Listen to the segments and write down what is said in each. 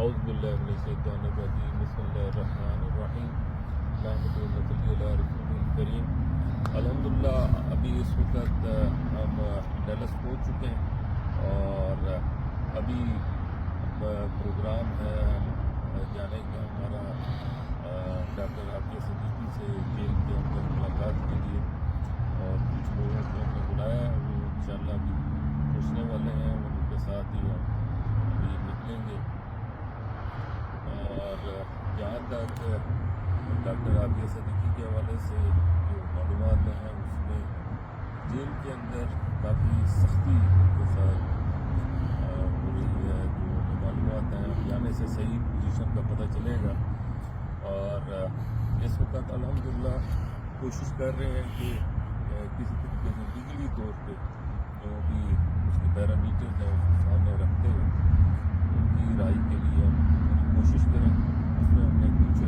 اعوذ باللہ من الشیطان الرجیم بسم اللہ الرحمن الرحیم اللہم صلی علی رسول الکریم۔ الحمدللہ ابھی اس وقت ہم ڈیلس پہنچ چکے ہیں اور ابھی پروگرام ہے جانے کا ہمارا ڈاکٹر عافیہ صدیقی سے جیل کے اندر ملاقات کے لیے، اور کچھ لوگوں کو ہم نے بلایا ہے، وہ انشاءاللہ ابھی پہنچنے والے ہیں، ان کے ساتھ ہی ہم ابھی نکلیں گے۔ اور جہاں تک ڈاکٹر عافیہ صدیقی کے حوالے سے جو معلومات ہیں اس میں جیل کے اندر کافی سختی کے ساتھ ہو رہی ہے، جو معلومات ہیں جانے سے صحیح پوزیشن کا پتہ چلے گا۔ اور اس وقت الحمدللہ کوشش کر رہے ہیں کہ کسی طریقے سے لیگلی طور پہ جو بھی اس کے پیرامیٹرز ہیں اس کو سامنے رکھتے ہوئے ان کی رائے کے لیے ہم پوری کوشش کریں۔ اس میں ہم نے کچھ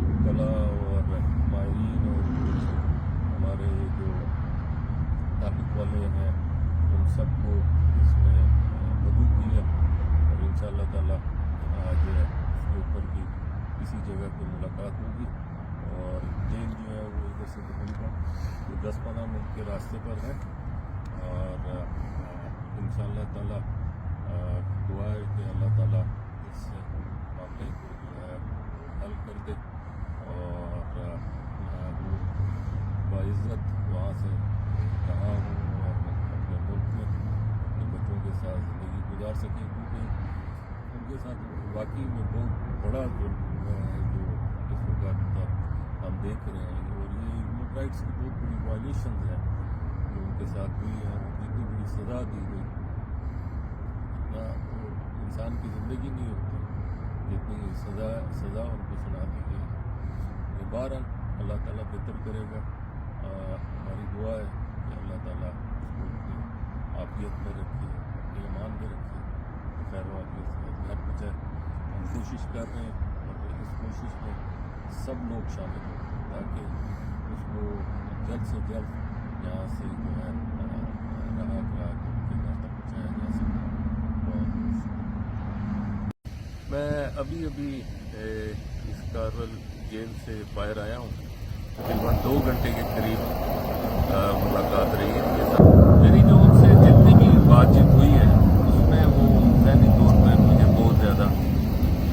وکلا اور ماہرین اور کچھ ہمارے جو تعلق والے ہیں ان سب کو اس میں مدعو کیا، اور انشاءاللہ تعالیٰ آج اس کے اوپر بھی کسی جگہ پہ ملاقات ہوگی۔ اور جیل جو ہے وہ ادھر سے تقریباً 10-15 منٹ کے راستے پر ہے، اور انشاءاللہ تعالیٰ دعا ہے کہ اللہ تعالیٰ اس معاملے کو جو ہے حل کر دے، اور وہ باعزت وہاں سے رہا ہوں اور اپنے ملک میں اپنے بچوں کے ساتھ زندگی گزار سکیں، کیونکہ ان کے ساتھ واقعی میں بہت بڑا ظلم ہوا ہے جو اس وقت ہم دیکھ رہے ہیں، اور یہ ہیومن رائٹس کی بہت بڑی وائلیشنز ہیں جو ان کے ساتھ ہوئی ہیں۔ ان کو اتنی بڑی سزا دی گئی، اتنا وہ انسان کی زندگی نہیں ہوتی جتنی سزا ان کو سنا دی گئی۔ بہرحال اللہ تعالیٰ بہتر کرے گا۔ ہماری دعا ہے کہ اللہ تعالیٰ اس کو اپنی عافیت میں رکھے، اپنی ایمان میں رکھے، خیر و عافیت سے گھر پہنچائے۔ ہم کوشش کر رہے ہیں اور اس کوشش میں سب لوگ شامل ہوں تاکہ اس کو جلد سے جلد یہاں سے جو ہے رہا کرا کے ان کے گھر تک پہنچایا جا سکے۔ بہت بہت شکریہ۔ میں ابھی اس کارول جیل سے باہر آیا ہوں، تقریباً 2 گھنٹے کے قریب ملاقات رہی ہے ان کے ساتھ۔ میری جو ان سے جتنی بھی بات چیت ہوئی ہے اس میں وہ ذہنی طور پہ مجھے بہت زیادہ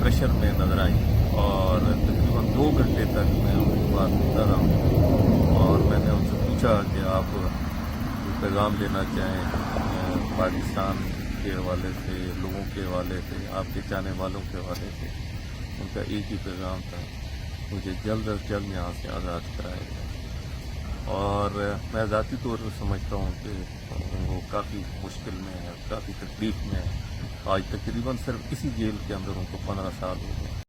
پریشر میں نظر آئی، اور تقریباً 2 گھنٹے تک میں ان کی بات سنتا رہا ہوں، اور میں نے ان سے پوچھا کہ آپ کوئی پیغام دینا چاہیں پاکستان کے حوالے سے، لوگوں کے حوالے سے، آپ کے چاہنے والوں کے حوالے سے۔ ان کا ایک ہی پیغام تھا، مجھے جلد از جلد یہاں سے آزاد کرایا جائے۔ اور میں ذاتی طور پر سمجھتا ہوں کہ وہ کافی مشکل میں ہے، کافی تکلیف میں ہے۔ آج تقریباً صرف اسی جیل کے اندر ان کو 15 سال ہو گئے۔